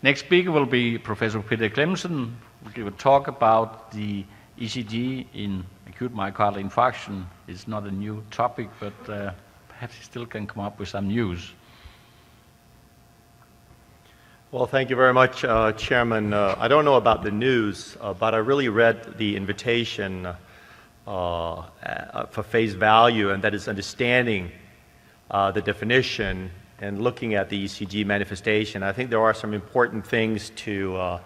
Next speaker will be Professor Peter Clemmensen, who will give a talk about the ECG in acute myocardial infarction. It's not a new topic, but perhaps he still can come up with some news. Well, thank you very much, Chairman. I don't know about the news, but I really read the invitation for face value, and that is understanding the definition and looking at the ECG manifestation. I think there are some important things to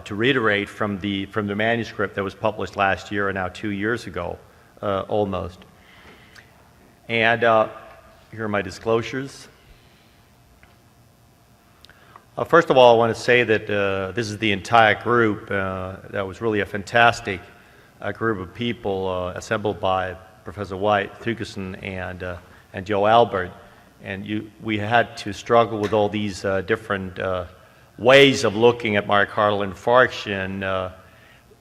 reiterate from the manuscript that was published last year, or now 2 years ago, almost. And here are my disclosures. First of all, I want to say that this is the entire group. That was really a fantastic group of people assembled by Professor White, Thugerson, and Joe Albert. And we had to struggle with all these different ways of looking at myocardial infarction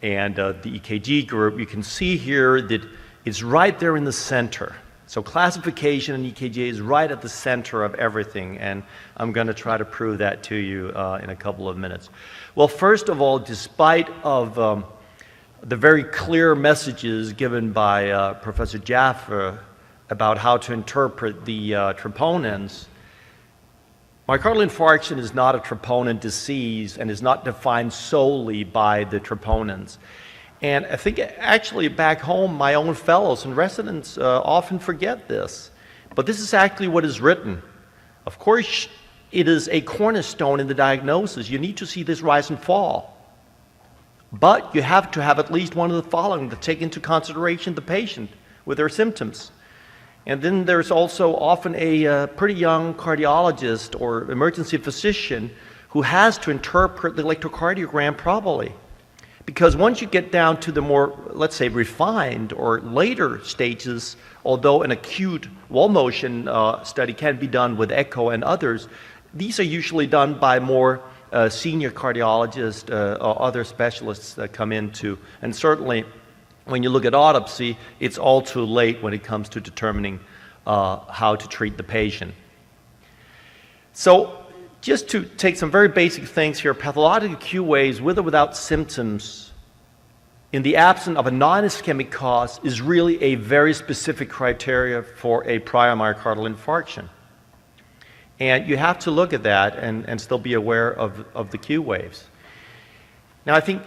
and the EKG group. You can see here that it's right there in the center. So classification in EKG is right at the center of everything, and I'm going to try to prove that to you in a couple of minutes. Well, first of all, despite of the very clear messages given by Professor Jaffer about how to interpret the troponins, myocardial infarction is not a troponin disease and is not defined solely by the troponins. And I think actually back home, my own fellows and residents often forget this. But this is actually what is written. Of course, it is a cornerstone in the diagnosis. You need to see this rise and fall. But you have to have at least one of the following to take into consideration the patient with their symptoms. And then there's also often a pretty young cardiologist or emergency physician who has to interpret the electrocardiogram properly. Because once you get down to the more, let's say, refined or later stages, although an acute wall motion study can be done with echo and others, these are usually done by more senior cardiologists or other specialists that come into. And certainly, when you look at autopsy, it's all too late when it comes to determining how to treat the patient. So, just to take some very basic things here, pathologic acute waves with or without symptoms in the absence of a non-ischemic cause is really a very specific criteria for a prior myocardial infarction. And you have to look at that and still be aware of the Q waves. Now, I think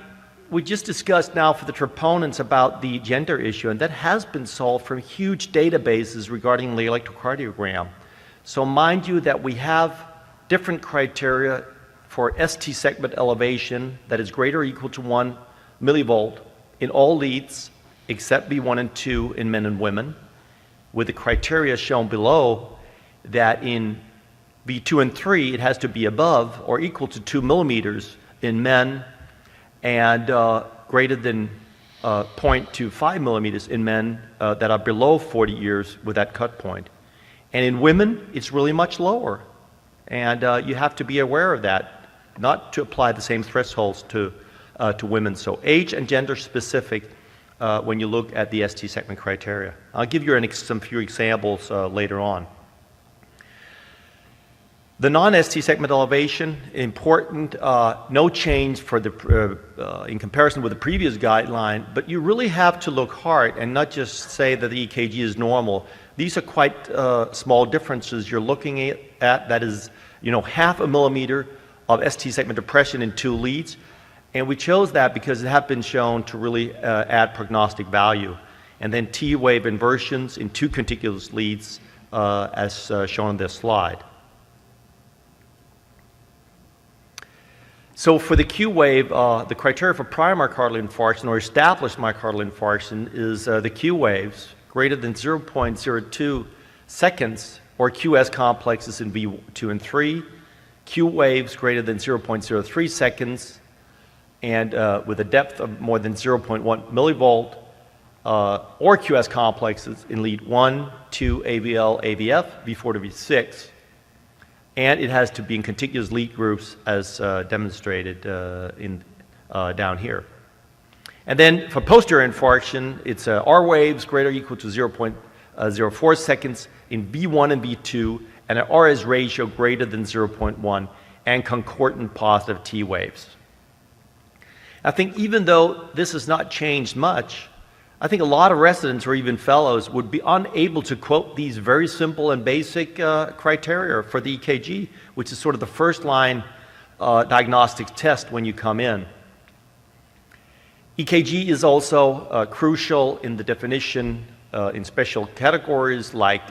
we just discussed now for the troponins about the gender issue, and that has been solved from huge databases regarding the electrocardiogram. So mind you that we have different criteria for ST segment elevation that is greater or equal to 1 millivolt in all leads except V1 and 2 in men and women, with the criteria shown below that in V2 and 3 it has to be above or equal to 2 millimeters in men and greater than 0.25 millimeters in men that are below 40 years with that cut point. And in women, it's really much lower. And you have to be aware of that, not to apply the same thresholds to women. So age and gender specific when you look at the ST segment criteria. I'll give you some few examples later on. The non-ST segment elevation, important, no change for in comparison with the previous guideline, but you really have to look hard and not just say that the EKG is normal. These are quite small differences you're looking at. That is, half a millimeter of ST segment depression in 2 leads. And we chose that because it had been shown to really add prognostic value. And then T-wave inversions in 2 contiguous leads as shown on this slide. So for the Q wave, the criteria for prior myocardial infarction or established myocardial infarction is the Q waves greater than 0.02 seconds or QS complexes in V2 and 3, Q waves greater than 0.03 seconds and with a depth of more than 0.1 millivolt or QS complexes in lead 1, 2, AVL, AVF, V4 to V6. And it has to be in contiguous lead groups as demonstrated down here. And then for posterior infarction, it's R waves greater or equal to 0.04 seconds in V1 and V2, and an RS ratio greater than 0.1. and concordant positive T waves. I think even though this has not changed much, I think a lot of residents or even fellows would be unable to quote these very simple and basic criteria for the EKG, which is sort of the first line diagnostic test when you come in. EKG is also crucial in the definition in special categories like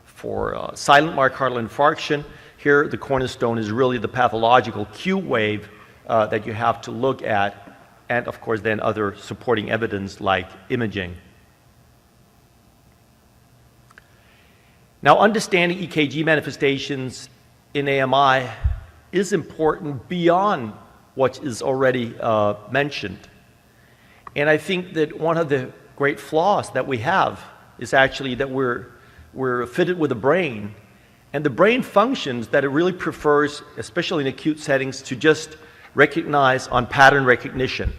for silent myocardial infarction. Here the cornerstone is really the pathological Q wave that you have to look at, and of course then other supporting evidence like imaging. Now, understanding EKG manifestations in AMI is important beyond what is already mentioned. And I think that one of the great flaws that we have is actually that we're fitted with a brain, and the brain functions that it really prefers, especially in acute settings, to just recognize on pattern recognition.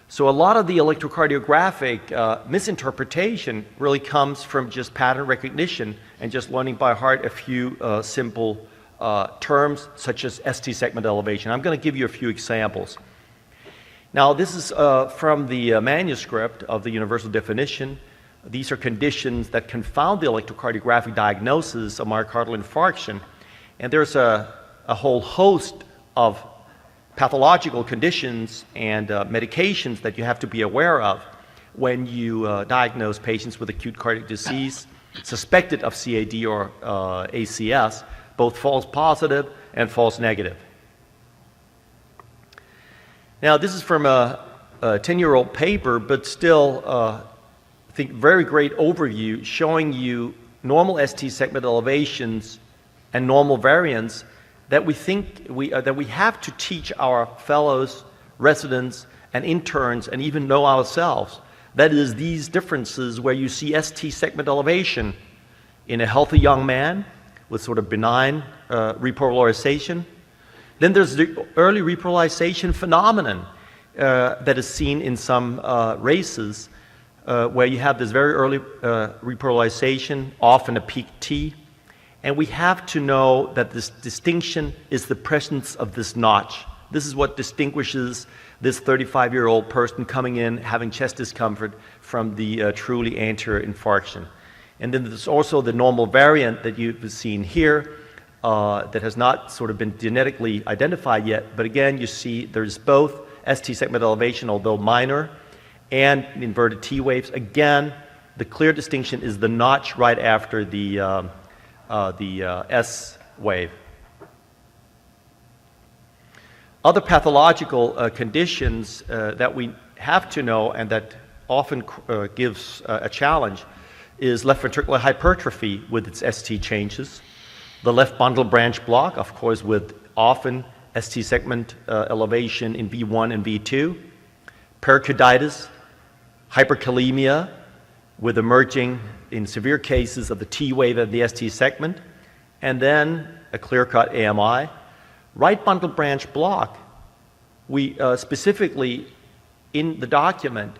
So a lot of the electrocardiographic misinterpretation really comes from just pattern recognition and just learning by heart a few simple terms such as ST segment elevation. I'm going to give you a few examples. Now, this is from the manuscript of the Universal Definition. These are conditions that confound the electrocardiographic diagnosis of myocardial infarction. And there's a whole host of pathological conditions and medications that you have to be aware of when you diagnose patients with acute cardiac disease suspected of CAD or ACS, both false positive and false negative. Now, this is from a 10-year-old paper, but still, I think, very great overview showing you normal ST segment elevations and normal variants that we think that we have to teach our fellows, residents, and interns, and even know ourselves. That is, these differences where you see ST segment elevation in a healthy young man with sort of benign repolarization. Then there's the early repolarization phenomenon that is seen in some races where you have this very early repolarization, often a peak T. And we have to know that this distinction is the presence of this notch. This is what distinguishes this 35-year-old person coming in having chest discomfort from the truly anterior infarction. And then there's also the normal variant that you've seen here that has not sort of been genetically identified yet. But again, you see there's both ST segment elevation, although minor, and inverted T waves. Again, the clear distinction is the notch right after the S wave. Other pathological conditions that we have to know and that often gives a challenge is left ventricular hypertrophy with its ST changes, the left bundle branch block, of course, with often ST segment elevation in V1 and V2, pericarditis, hyperkalemia, with emerging in severe cases of the T wave and the ST segment, and then a clear-cut AMI. Right bundle branch block, we specifically in the document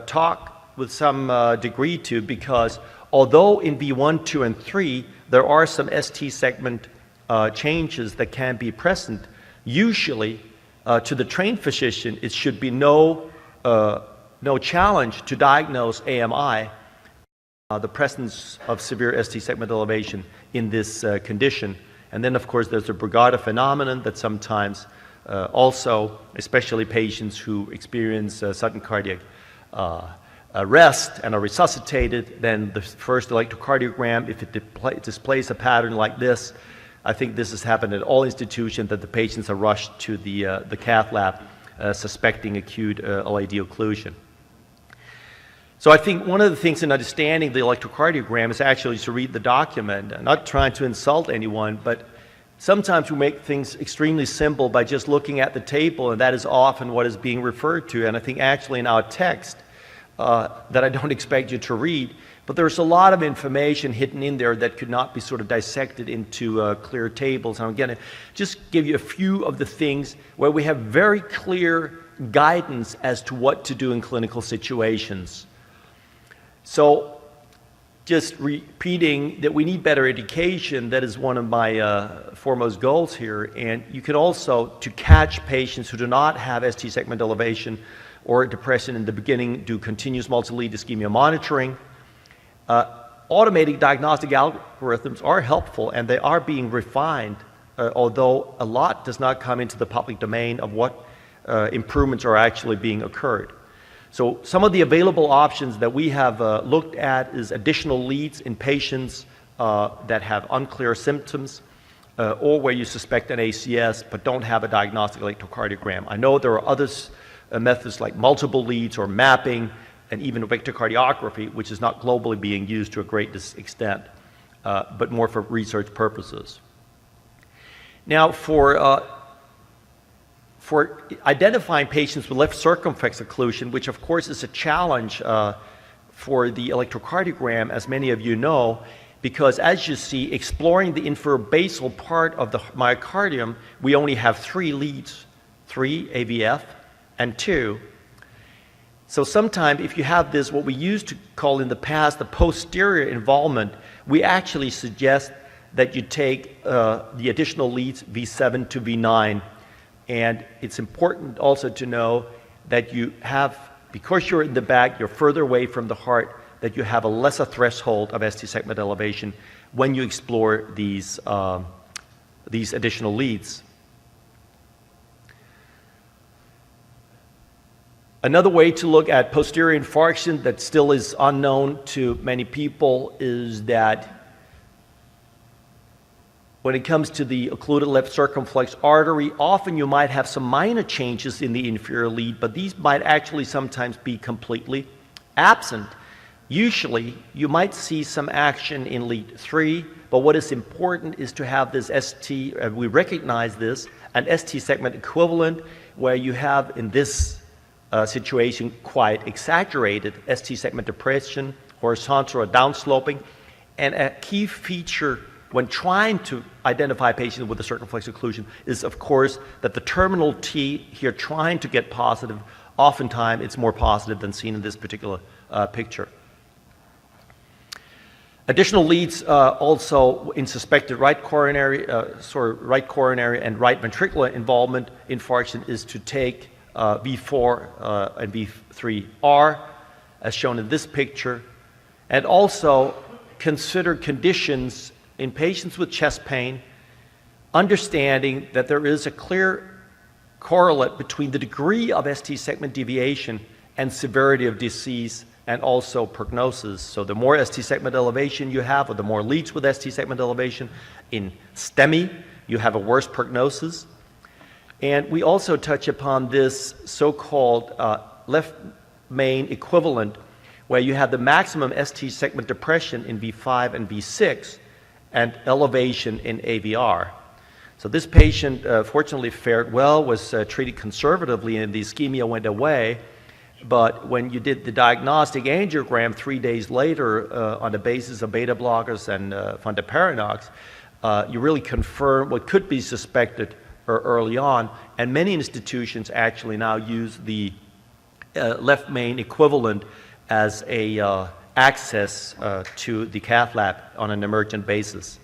talk with some degree to, because although in V1, 2, and 3 there are some ST segment changes that can be present, usually to the trained physician it should be no challenge to diagnose AMI, the presence of severe ST segment elevation in this condition. And then, of course, there's the Brugada phenomenon that sometimes also, especially patients who experience sudden cardiac arrest and are resuscitated, then the first electrocardiogram, if it displays a pattern like this, I think this has happened at all institutions, that the patients are rushed to the cath lab suspecting acute LAD occlusion. So I think one of the things in understanding the electrocardiogram is actually to read the document. I'm not trying to insult anyone, but sometimes we make things extremely simple by just looking at the table, and that is often what is being referred to. And I think actually in our text that I don't expect you to read, but there's a lot of information hidden in there that could not be sort of dissected into clear tables. And I'm going to just give you a few of the things where we have very clear guidance as to what to do in clinical situations. So just repeating that we need better education. That is one of my foremost goals here. And you can also, to catch patients who do not have ST segment elevation or depression in the beginning, do continuous multi-lead ischemia monitoring. Automating diagnostic algorithms are helpful, and they are being refined, although a lot does not come into the public domain of what improvements are actually being occurred. So some of the available options that we have looked at is additional leads in patients that have unclear symptoms or where you suspect an ACS but don't have a diagnostic electrocardiogram. I know there are other methods like multiple leads or mapping and even electrocardiography, which is not globally being used to a great extent, but more for research purposes. Now, for identifying patients with left circumflex occlusion, which of course is a challenge for the electrocardiogram, as many of you know, because as you see, exploring the infrabasal part of the myocardium, we only have 3 leads, 3 AVF and 2. So sometimes if you have this, what we used to call in the past the posterior involvement, we actually suggest that you take the additional leads V7 to V9. And it's important also to know that you have, because you're in the back, you're further away from the heart, that you have a lesser threshold of ST segment elevation when you explore these additional leads. Another way to look at posterior infarction that still is unknown to many people is that when it comes to the occluded left circumflex artery, often you might have some minor changes in the inferior lead, but these might actually sometimes be completely absent. Usually, you might see some action in lead 3, but what is important is to have this ST, we recognize this, an ST segment equivalent, where you have in this situation quite exaggerated ST segment depression, horizontal or downsloping, and a key feature when trying to identify patients with a circumflex occlusion is, of course, that the terminal T here trying to get positive, oftentimes it's more positive than seen in this particular picture. Additional leads also in suspected right coronary and right ventricular involvement infarction is to take V4 and V3R, as shown in this picture, and also consider conditions in patients with chest pain, understanding that there is a clear correlate between the degree of ST segment deviation and severity of disease and also prognosis. So the more ST segment elevation you have, or the more leads with ST segment elevation in STEMI, you have a worse prognosis. And we also touch upon this so-called left main equivalent, where you have the maximum ST segment depression in V5 and V6 and elevation in AVR. So this patient fortunately fared well, was treated conservatively, and the ischemia went away. But when you did the diagnostic angiogram 3 days later on the basis of beta blockers and fondaparinux, you really confirm what could be suspected early on, and many institutions actually now use the left main equivalent as a access to the cath lab on an emergent basis.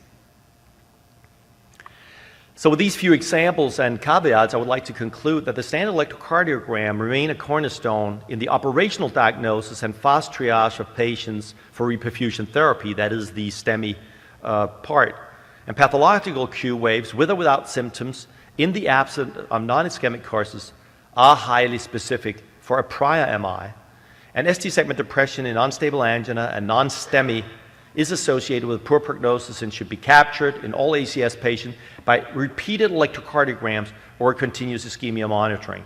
So with these few examples and caveats, I would like to conclude that the standard electrocardiogram remain a cornerstone in the operational diagnosis and fast triage of patients for reperfusion therapy, that is the STEMI part. And pathological Q waves, with or without symptoms, in the absence of non-ischemic causes, are highly specific for a prior MI. And ST segment depression in unstable angina and non-STEMI is associated with poor prognosis and should be captured in all ACS patients by repeated electrocardiograms or continuous ischemia monitoring.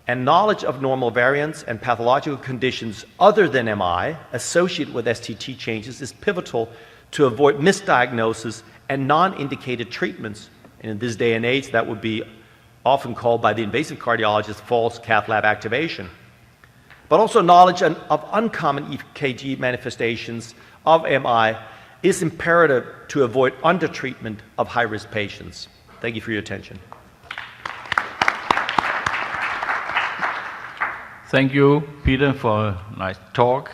And knowledge of normal variants and pathological conditions other than MI associated with STT changes is pivotal to avoid misdiagnosis and non-indicated treatments. And in this day and age, that would be often called by the invasive cardiologist false cath lab activation. But also knowledge of uncommon ECG manifestations of MI is imperative to avoid undertreatment of high-risk patients. Thank you for your attention. Thank you, Peter, for a nice talk.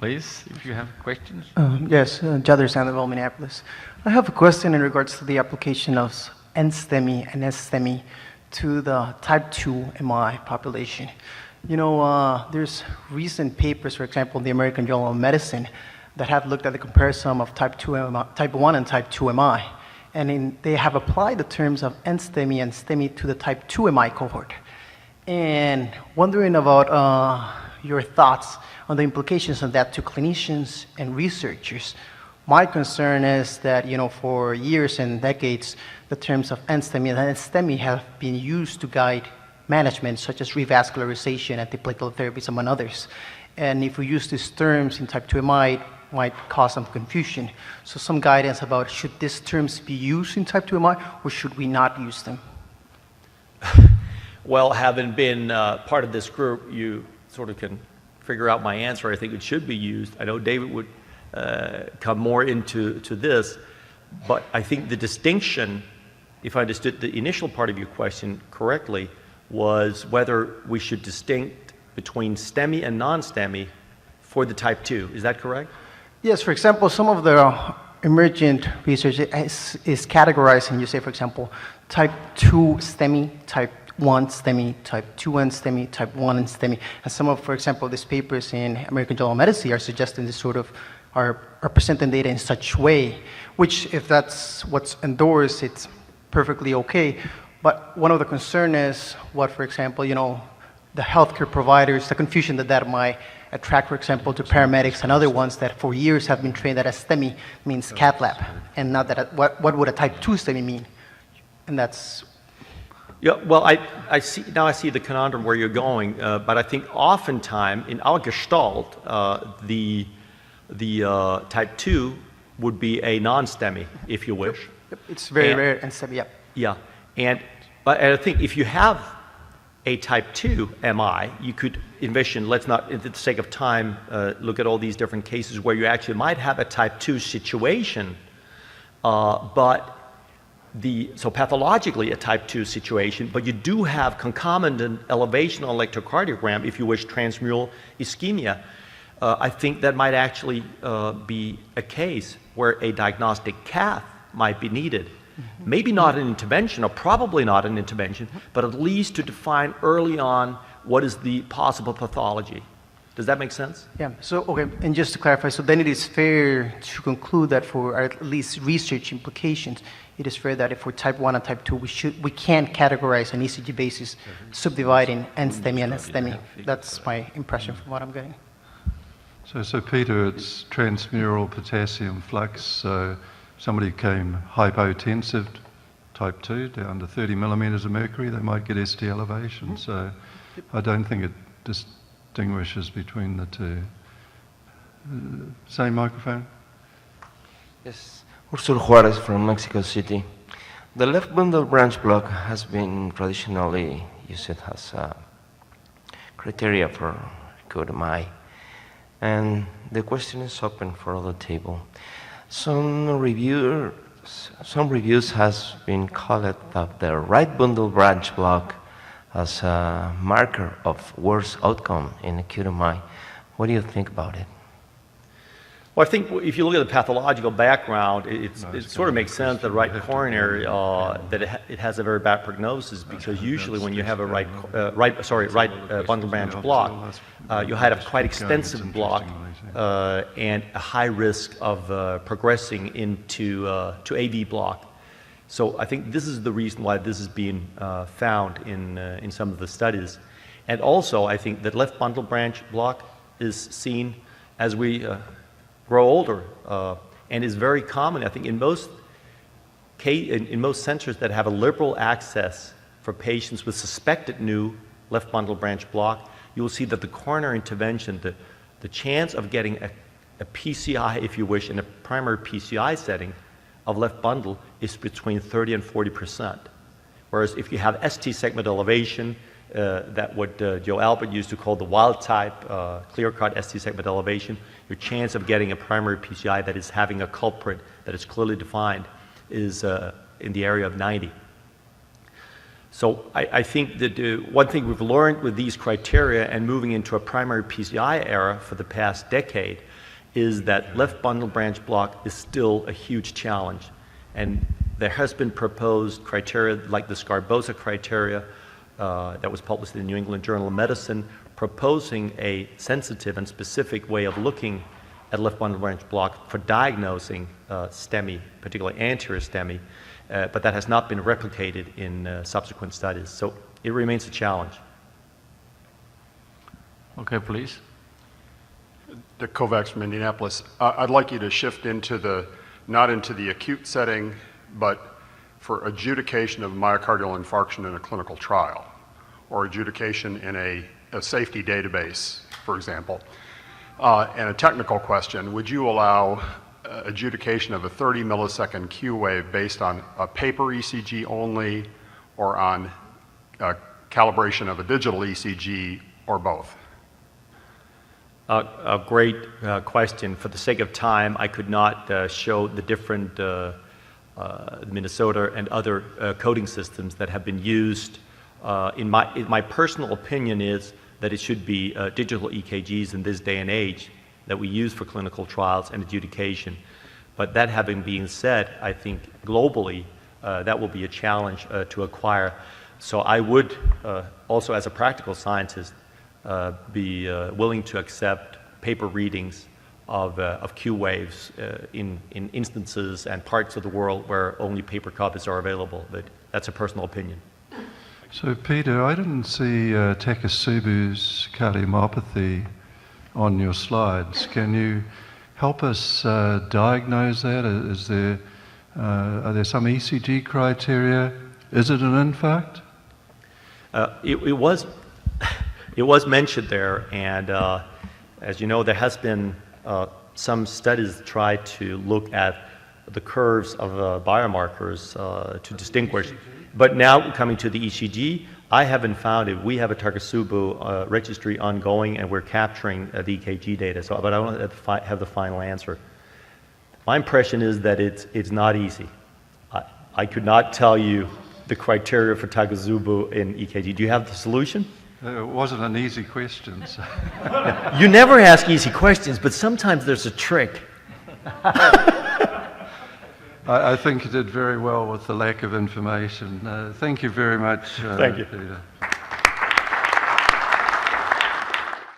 Please, if you have questions. Yes, Jadar Sandoval, Minneapolis. I have a question in regards to the application of NSTEMI and STEMI to the type 2 MI population. You know, there's recent papers, for example, in the American Journal of Medicine, that have looked at the comparison of type 1 and type 2 MI. And they have applied the terms of NSTEMI and STEMI to the type 2 MI cohort. And wondering about your thoughts on the implications of that to clinicians and researchers. My concern is that, you know, for years and decades, the terms of NSTEMI and STEMI have been used to guide management, such as revascularization, antiplatelet therapies, among others. And if we use these terms in type 2 MI, it might cause some confusion. So some guidance about should these terms be used in type 2 MI or should we not use them? Well, having been part of this group, you sort of can figure out my answer. I think it should be used. I know David would come more into this, but I think the distinction, if I understood the initial part of your question correctly, was whether we should distinct between STEMI and non-STEMI for the type 2. Is that correct? Yes, for example, some of the emergent research is categorizing, you say, for example, type 2 STEMI, type 1 STEMI, type 2N STEMI, type 1 and STEMI. And some of, for example, these papers in American Journal of Medicine are suggesting this sort of are presenting data in such way, which if that's what's endorsed, it's perfectly okay. But one of the concern is what, for example, you know, the healthcare providers, the confusion that might attract, for example, to paramedics and other ones that for years have been trained that a STEMI means cath lab, and not that what would a type 2 STEMI mean? And that's... Yeah, well, I see the conundrum where you're going, but I think oftentimes in our gestalt, the type 2 would be a non-STEMI, if you wish. Yep. It's very rare and STEMI, yep. Yeah, and I think if you have a type 2 MI, you could envision, let's not, for the sake of time, look at all these different cases where you actually might have a type 2 situation, so pathologically a type 2 situation, but you do have concomitant elevation on electrocardiogram, if you wish, transmural ischemia. I think that might actually be a case where a diagnostic cath might be needed. Mm-hmm. Maybe not an intervention, or probably not an intervention, but at least to define early on what is the possible pathology. Does that make sense? Yeah, so, okay, and just to clarify, so then it is fair to conclude that for at least research implications, it is fair that if for type 1 and type 2, we can't categorize on ECG basis, subdividing NSTEMI and STEMI. That's my impression from what I'm getting. So Peter, it's transmural potassium flux. So somebody came hypotensive, type 2, down to 30 millimeters of mercury, they might get ST elevation. So I don't think it distinguishes between the two. Same microphone. Yes, Ursul Juarez from Mexico City. The left bundle branch block has been traditionally used as a criteria for good MI. And the question is open for the table. Some reviews has been called that the right bundle branch block as a marker of worse outcome in acute MI. What do you think about it? Well, I think if you look at the pathological background, it sort of makes sense that right coronary, that it has a very bad prognosis, because usually when you have a right bundle branch block, you have a quite extensive block and a high risk of progressing into to AV block. So I think this is the reason why this is being found in some of the studies. And also, I think that left bundle branch block is seen as we grow older, and is very common. I think in most centers that have a liberal access for patients with suspected new left bundle branch block, you will see that the coronary intervention, the chance of getting a PCI, if you wish, in a primary PCI setting of left bundle is between 30 and 40%. Whereas if you have ST segment elevation, that what Joe Albert used to call the wild type clear-cut ST segment elevation, your chance of getting a primary PCI that is having a culprit that is clearly defined is in the area of 90. So I think that one thing we've learned with these criteria and moving into a primary PCI era for the past decade, is that left bundle branch block is still a huge challenge. And there has been proposed criteria like the Scarbosa criteria that was published in the New England Journal of Medicine, proposing a sensitive and specific way of looking at left bundle branch block for diagnosing STEMI, particularly anterior STEMI, but that has not been replicated in subsequent studies. So it remains a challenge. Okay, please. Dick Kovacs from Indianapolis. I'd like you to shift into not into the acute setting, but for adjudication of myocardial infarction in a clinical trial, or adjudication in a safety database, for example. And a technical question, would you allow adjudication of a 30 millisecond Q wave based on a paper ECG only, or on calibration of a digital ECG, or both? A great question. For the sake of time, I could not show the different Minnesota and other coding systems that have been used. In my personal opinion is that it should be digital EKGs in this day and age that we use for clinical trials and adjudication. But that having been said, I think globally that will be a challenge to acquire. So I would also, as a practical scientist, be willing to accept paper readings of Q waves in instances and parts of the world where only paper copies are available. But that's a personal opinion. So, Peter, I didn't see Takasubu's cardiomyopathy on your slides. Can you help us diagnose that? Are there some ECG criteria? Is it an infarct? It was mentioned there, and as you know, there has been some studies that try to look at the curves of biomarkers to distinguish. But now coming to the ECG, I haven't found it. We have a Takasubu registry ongoing, and we're capturing the EKG data. So, but I don't have the final answer. My impression is that it's not easy. I could not tell you the criteria for Takasubu in EKG. Do you have the solution? It wasn't an easy question. So. You never ask easy questions, but sometimes there's a trick. I think you did very well with the lack of information. Thank you very much, Thank you. Peter.